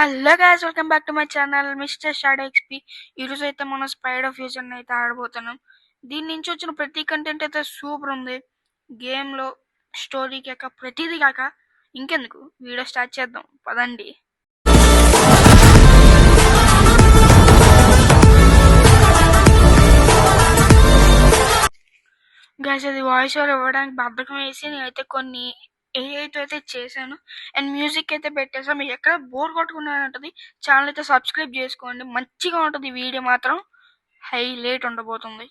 Hello guys, welcome back to my channel mister shadow XP. ఈరోజు అయితే మనం spider fusion అయితే ఆడబోతున్నాం. దీని నుంచి వచ్చిన ప్రతి కంటెంట్ అయితే సూపర్ ఉంది. గేమ్లో స్టోరీ కాక ప్రతిదీ కాక ఇంకెందుకు వీడియో స్టార్ట్ చేద్దాం పదండి. గైస్, అది వాయిస్ ఓవర్ ఇవ్వడానికి బద్ధకం వేసి నేనైతే కొన్ని ఏఐతో అయితే చేశాను అండ్ మ్యూజిక్ అయితే పెట్టేసాను. మీకు ఎక్కడ బోర్ కొట్టుకున్నానంటది ఛానల్ అయితే సబ్స్క్రైబ్ చేసుకోండి. మంచిగా ఉంటుంది వీడియో మాత్రం, హైలైట్ ఉండబోతుంది.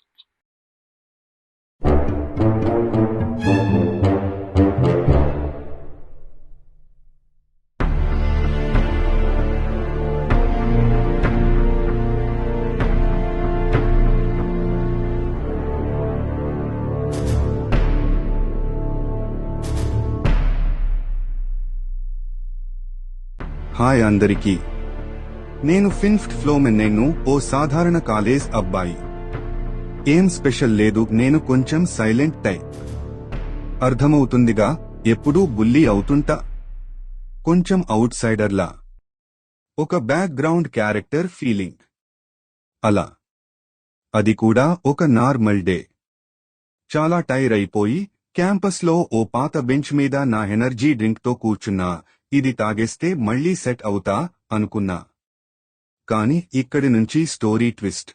హాయ్ అందరికీ, నేను ఫిన్ఫ్ట్ ఫ్లోమెన్నేను, ఓ సాధారణ కాలేజ్ అబ్బాయి. ఏం స్పెషల్ లేదు, నేను కొంచెం సైలెంట్ టైప్. అర్థమవుతుందిగా, ఎప్పుడూ బుల్లీ అవుతుంటా, కొంచెం అవుట్ సైడర్లా, ఒక బ్యాక్ గ్రౌండ్ క్యారెక్టర్ ఫీలింగ్ అలా. అది కూడా ఒక నార్మల్ డే. చాలా టైర్ అయిపోయి క్యాంపస్లో ఓ పాత బెంచ్ మీద నా ఎనర్జీ డ్రింక్తో కూర్చున్నా. ఇది తాగేస్తే మళ్లీ సెట్ అవుతా అనుకున్నా. కాని ఇక్కడి నుంచి స్టోరీ ట్విస్ట్.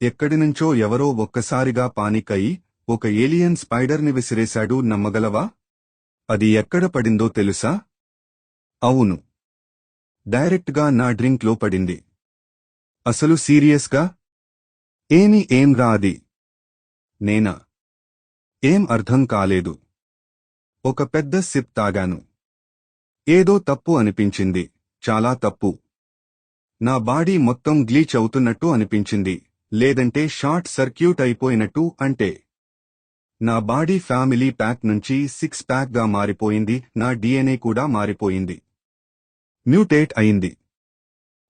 ఎక్కడినుంచో ఎవరో ఒక్కసారిగా పానిక్ అయి ఒక ఏలియన్ స్పైడర్ని విసిరేశాడు. నమ్మగలవా? అది ఎక్కడ పడిందో తెలుసా? అవును, డైరెక్ట్గా నా డ్రింక్లో పడింది. అసలు సీరియస్గా? ఏం రా అది? నేనా? ఏం అర్థం కాలేదు. ఒక పెద్ద సిప్ తాగాను. ఏదో తప్పు అనిపించింది, చాలా తప్పు. నా బాడీ మొత్తం గ్లీచ్ అవుతున్నట్టు అనిపించింది, లేదంటే షార్ట్ సర్క్యూట్ అయిపోయినట్టు. అంటే నా బాడీ ఫ్యామిలీ ప్యాక్ నుంచి 6 ప్యాక్గా మారిపోయింది. నా డిఎన్ఏ కూడా మారిపోయింది, మ్యూటేట్ అయింది.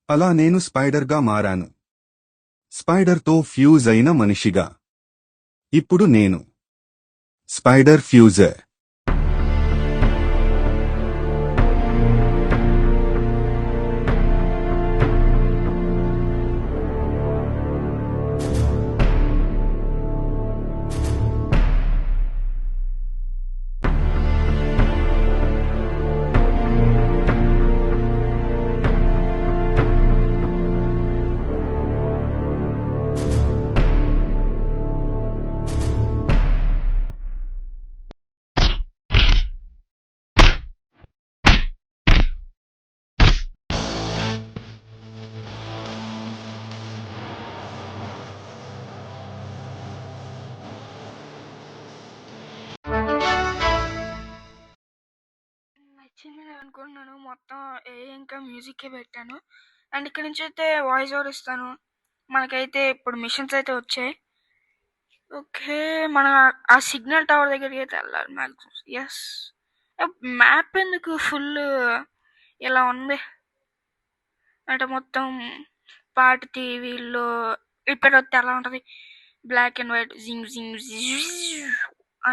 అలా నేను స్పైడర్గా మారాను, స్పైడర్తో ఫ్యూజ్ అయిన మనిషిగా. ఇప్పుడు నేను స్పైడర్ ఫ్యూజర్. నచ్చింది అనుకుంటున్నాను. మొత్తం ఇంకా మ్యూజిక్కే పెట్టాను అండ్ ఇక్కడ నుంచి అయితే వాయిస్ ఓవర్ ఇస్తాను. మనకైతే ఇప్పుడు మిషన్స్ అయితే వచ్చాయి. ఓకే, మనం ఆ సిగ్నల్ టవర్ దగ్గరికి అయితే వెళ్ళాలి మ్యాక్సిమం. ఎస్, మ్యాప్ ఎందుకు ఫుల్ ఇలా ఉంది అంటే మొత్తం పాట టీవీలో ఇప్పుడు వస్తే ఎలా ఉంటుంది, బ్లాక్ అండ్ వైట్ జింగ్ జింగ్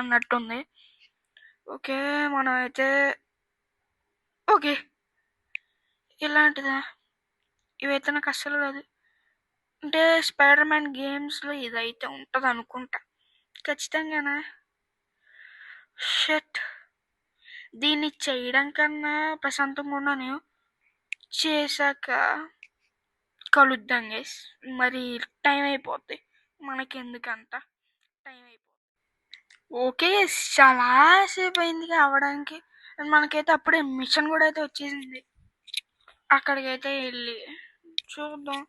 అన్నట్టుంది. ఓకే, మనం అయితే ఓకే ఇలాంటిదా? ఇవైతే నాకు అస్సలు రాదు. అంటే స్పైడర్ మ్యాన్ గేమ్స్లో ఇదైతే ఉంటుంది అనుకుంటా ఖచ్చితంగానా. షట్, దీన్ని చేయడం కన్నా ప్రశాంతంగా ఉన్నాను. చేశాక కలుద్దాం గైస్. మరి టైం అయిపోద్ది, మనకెందుకంత టైం అయిపోద్ది. ఓకే, చాలాసేపు అయింది అవ్వడానికి. మనకైతే అప్పుడే మిషన్ కూడా అయితే వచ్చేసింది. అక్కడికైతే వెళ్ళి చూద్దాం.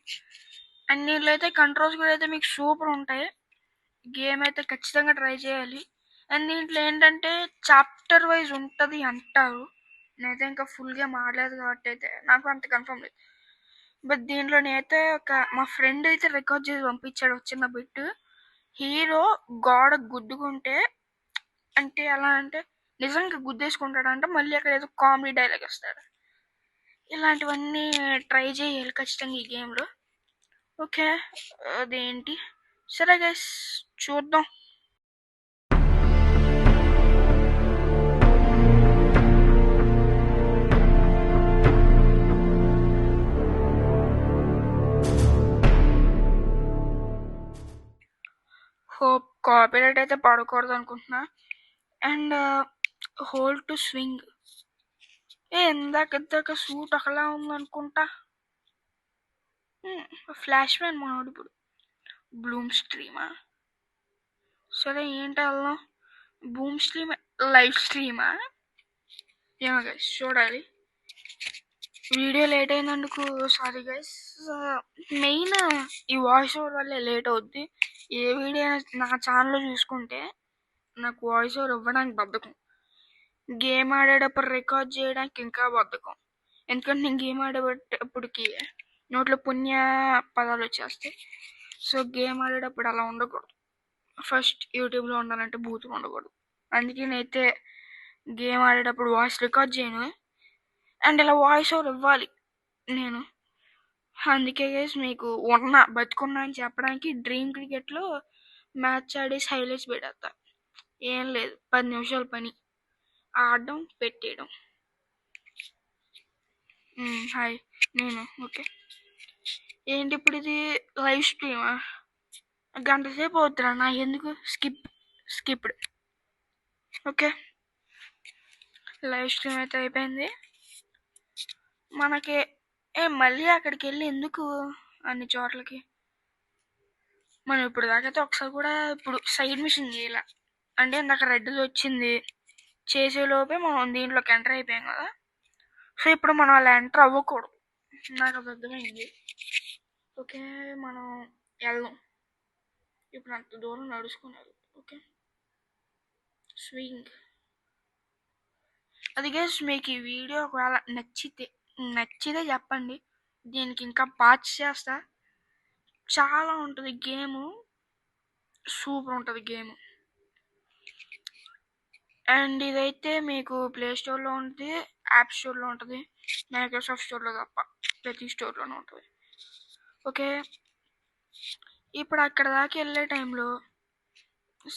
అండ్ దీంట్లో అయితే కంట్రోల్స్ కూడా అయితే మీకు సూపర్ ఉంటాయి. గేమ్ అయితే ఖచ్చితంగా ట్రై చేయాలి. అండ్ దీంట్లో ఏంటంటే చాప్టర్ వైజ్ ఉంటుంది అంటారు. నేనైతే ఇంకా ఫుల్ గేమ్ ఆడలేదు కాబట్టి అయితే నాకు అంత కన్ఫర్మ్ లేదు. బట్ దీంట్లో నేనైతే మా ఫ్రెండ్ అయితే రికార్డ్ చేసి పంపించాడు వచ్చిన బిట్. హీరో గోడ గుద్దుకుంటే అంటే ఎలా అంటే నిజంగా గుద్దేసుకుంటాడంట, మళ్ళీ అక్కడ ఏదో కామెడీ డైలాగ్ వస్తాడు. ఇలాంటివన్నీ ట్రై చేయాలి ఖచ్చితంగా ఈ గేమ్లో. ఓకే, అదేంటి సరే గైస్ చూద్దాం. కాపీరైట్ అయితే పడకూడదు అనుకుంటున్నా. And hold to swing. ఇందాక సూట్ ఒకలా ఉందనుకుంటా. ఫ్లాష్ మ్యాన్ మనోడు ఇప్పుడు. బ్లూమ్ స్ట్రీమా? సరే ఏంటి వెళ్దాం. బూమ్ స్ట్రీమ్ లైవ్ స్ట్రీమా? ఏమో గైస్ చూడాలి. వీడియో లేట్ అయినందుకు సారీ గైస్. మెయిన్ ఈ వాయిస్ ఓవర్ వల్లే లేట్ అవుద్ది. ఏ వీడియో నా ఛానల్లో చూసుకుంటే నాకు వాయిస్ ఓవర్ ఇవ్వడానికి బద్ధకం. గేమ్ ఆడేటప్పుడు రికార్డ్ చేయడానికి ఇంకా బద్ధకం. ఎందుకంటే నేను గేమ్ ఆడేటప్పటికి నోట్లో పుణ్య పదాలు వచ్చేస్తాయి. సో గేమ్ ఆడేటప్పుడు అలా ఉండకూడదు. ఫస్ట్ యూట్యూబ్లో ఉండాలంటే బూతులు ఉండకూడదు. అందుకే నేనైతే గేమ్ ఆడేటప్పుడు వాయిస్ రికార్డ్ చేయను. అండ్ ఇలా వాయిస్ ఓవర్ ఇవ్వాలి నేను. అందుకే గైస్ మీకు బతుకున్నా అని చెప్పడానికి డ్రీమ్ క్రికెట్లో మ్యాచ్ ఆడేసి హైలైట్స్ పెట్టేస్తా. ఏం లేదు, 10 నిమిషాల పని. ఆడడం, పెట్టేయడం. హాయ్ నేను. ఓకే ఏంటి ఇప్పుడు ఇది లైవ్ స్ట్రీమా? గంట సేపు అవుతురా నా ఎందుకు స్కిప్డ్. ఓకే లైవ్ స్ట్రీమ్ అయితే అయిపోయింది. మనకి మళ్ళీ అక్కడికి వెళ్ళి ఎందుకు అన్ని చోట్లకి? మనం ఇప్పుడు దాకైతే ఒకసారి కూడా ఇప్పుడు సైడ్ మిషన్ చేయాల. అంటే ఇందాక రెడ్ వచ్చింది, చేసేలోపే మనం దీంట్లోకి ఎంటర్ అయిపోయాం కదా. సో ఇప్పుడు మనం అలా ఎంటర్ అవ్వకూడదు, నాకు అది అర్థమైంది. ఓకే మనం వెళ్దాం. ఇప్పుడు అంత దూరం నడుచుకున్నారు. Okay swing. అది గైస్ మీకు ఈ వీడియో ఒకవేళ నచ్చితే చెప్పండి, దీనికి ఇంకా పార్ట్స్ చేస్తా. చాలా ఉంటుంది గేము, సూపర్ ఉంటుంది గేమ్. అండ్ ఇదైతే మీకు ప్లే స్టోర్లో ఉంటుంది, యాప్ స్టోర్లో ఉంటుంది, మైక్రోసాఫ్ట్ స్టోర్లో తప్ప ప్రతి స్టోర్లోనే ఉంటుంది. ఓకే ఇప్పుడు అక్కడ దాకా వెళ్ళే టైంలో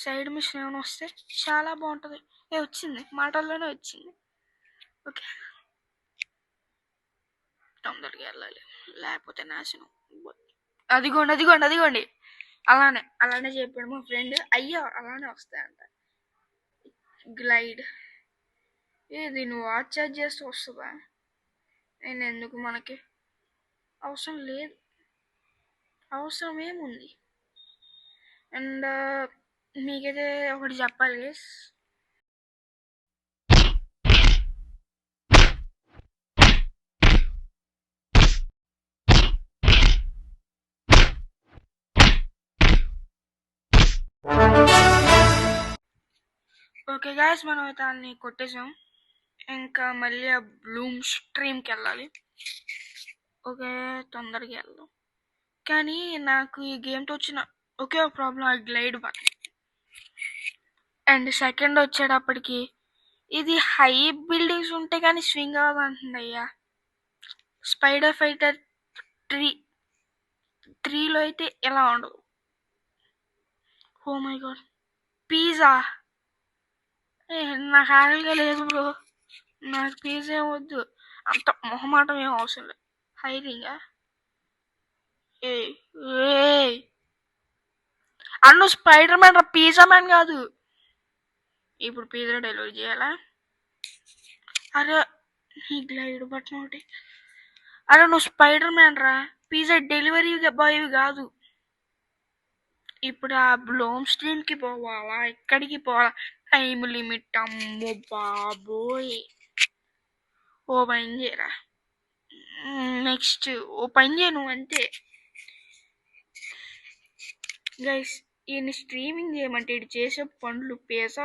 సైడ్ మిషన్ ఏమైనా వస్తే చాలా బాగుంటుంది. వచ్చింది, మాటల్లోనే వచ్చింది. ఓకే తొందరగా వెళ్ళాలి లేకపోతే నాశనం. అదిగోండి అలానే చెప్పాడు మా ఫ్రెండ్. అయ్యో అలానే వస్తాయంట. గ్లైడ్ దీన్ని వాచ్ చార్జ్ చేస్తే వస్తుందా? నేను ఎందుకు, మనకి అవసరం లేదు. అవసరం ఏముంది? అండ్ మీకైతే ఒకటి చెప్పాలి గైస్. ఓకే గాయస్ మనం అయితే దాన్ని కొట్టేసాం. ఇంకా మళ్ళీ ఆ బ్లూమ్ స్ట్రీమ్కి వెళ్ళాలి. ఓకే తొందరగా వెళ్దాం. కానీ నాకు ఈ గేమ్తో వచ్చిన ఒకే ఒక ప్రాబ్లం, ఆ గ్లైడ్ బటన్. అండ్ సెకండ్ వచ్చేటప్పటికి ఇది హై బిల్డింగ్స్ ఉంటే కానీ స్వింగ్ అవ్వదంటుంది అయ్యా. స్పైడర్ ఫైటర్ 3లో అయితే ఎలా ఉండదు. ఓ మై గాడ్ పిజ్జా నాకు ఆకలిగా లేదు బ్రో. నాకు పిజ్జా ఏం వద్దు, అంత మొహమాటం ఏం అవసరం లేదు. హైరింగా అన్ను స్పైడర్ మ్యాన్ రా, పిజ్జా మ్యాన్ కాదు. ఇప్పుడు పిజ్జా డెలివరీ చేయాలా? అరే నీ గ్లైడ్ బటన్ ఒకటి. అరే నువ్వు స్పైడర్ మ్యాన్ రా, పిజ్జా డెలివరీ బాయ్ కాదు. ఇప్పుడు ఆ బ్లూమ్ స్ట్రీమ్కి పోవాలా? ఎక్కడికి పోవాలా? టైం లిమిట్ అమ్మో బాబోయ్. ఓ పని చేయరా, నెక్స్ట్ ఓ పని చేయ నువ్వు అంతే. గైస్ ఈయన స్ట్రీమింగ్ చేయమంటే ఇటు చేసే పనులు పిజ్జా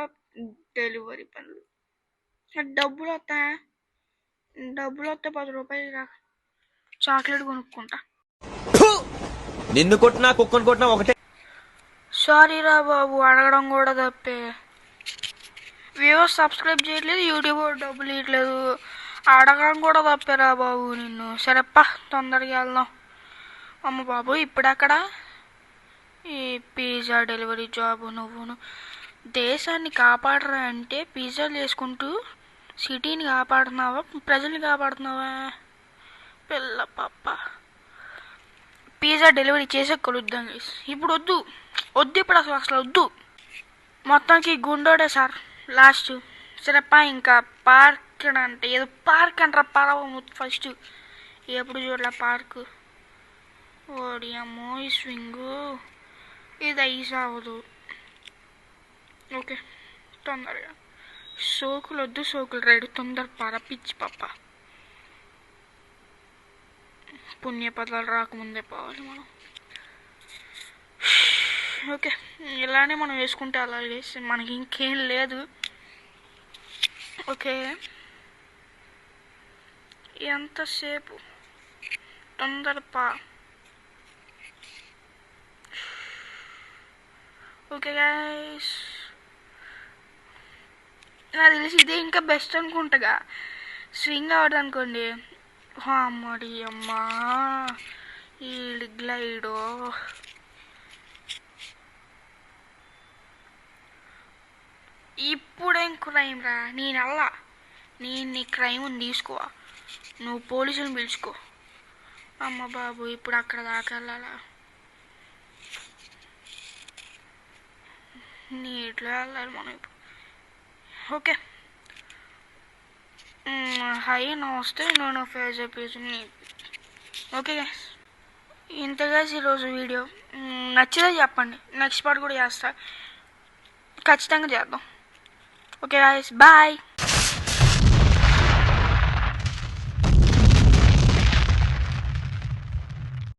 డెలివరీ పనులు. డబ్బులు వస్తాయా? డబ్బులు వస్తే 10 రూపాయలు రా, చాక్లెట్ కొనుక్కుంటా. నిన్ను కొట్టినా కుక్కను కొట్టినా ఒకటే. సారీ రా బాబు, అడగడం కూడా తప్పే. వ్యూవర్స్ సబ్స్క్రైబ్ చేయట్లేదు, యూట్యూబ్ డబ్బులు ఇవ్వట్లేదు, అడగడం కూడా తప్పేరా బాబు నిన్ను. సరేప్ప తొందరగా వెళ్దాం. అమ్మ బాబు ఇప్పుడు అక్కడ ఈ పిజ్జా డెలివరీ జాబ్ నువ్వును దేశాన్ని కాపాడరా అంటే పిజ్జాలు చేసుకుంటూ సిటీని కాపాడుతున్నావా, ప్రజల్ని కాపాడుతున్నావా? పిల్ల పాప పిజ్జా డెలివరీ చేసే కలుద్దాం. ఇప్పుడు వద్దు ఇప్పుడు అసలు వద్దు. మొత్తానికి గుండోడే సార్ లాస్ట్. సరేపా ఇంకా పార్క్ అంటే ఏదో పార్క్ అంటారా పరవ ఫస్ట్ ఎప్పుడు చూడలే పార్క్. ఓడి అమ్మో ఈ స్వింగు ఇది అయ్యి ఓకే తొందరగా సోకులు వద్దు, సోకులు రైడు తొందర పర పిచ్చి పప్ప. పుణ్యపదాలు రాకముందే పోవాలి మనం. ఓకే ఇలానే మనం వేసుకుంటే అలాగే మనకి ఇంకేం లేదు. ఓకే ఎంతసేపు తొందర పా. ఓకే గైస్ నాకు తెలిసి ఇదే ఇంకా బెస్ట్ అనుకుంటా. స్వింగ్ అవ్వదు అనుకోండి. అమ్మడి అమ్మా ఈ గ్లైడో ఇప్పుడేం క్రైమ్ రా నేనల్లా. నేను నీ క్రైమ్ తీసుకో, నువ్వు పోలీసుని పిలుచుకో. అమ్మ బాబు ఇప్పుడు అక్కడ దాకా వెళ్ళాలా? నీట్లో వెళ్ళాలి మనం ఇప్పుడు. ఓకే హై నమస్తే నేను ఫేస్ అయిపోయి. ఓకే గైస్ ఇంతగా ఈరోజు వీడియో నచ్చితే చెప్పండి, నెక్స్ట్ పార్ట్ కూడా చేస్తా, ఖచ్చితంగా చేద్దాం. Okay guys bye.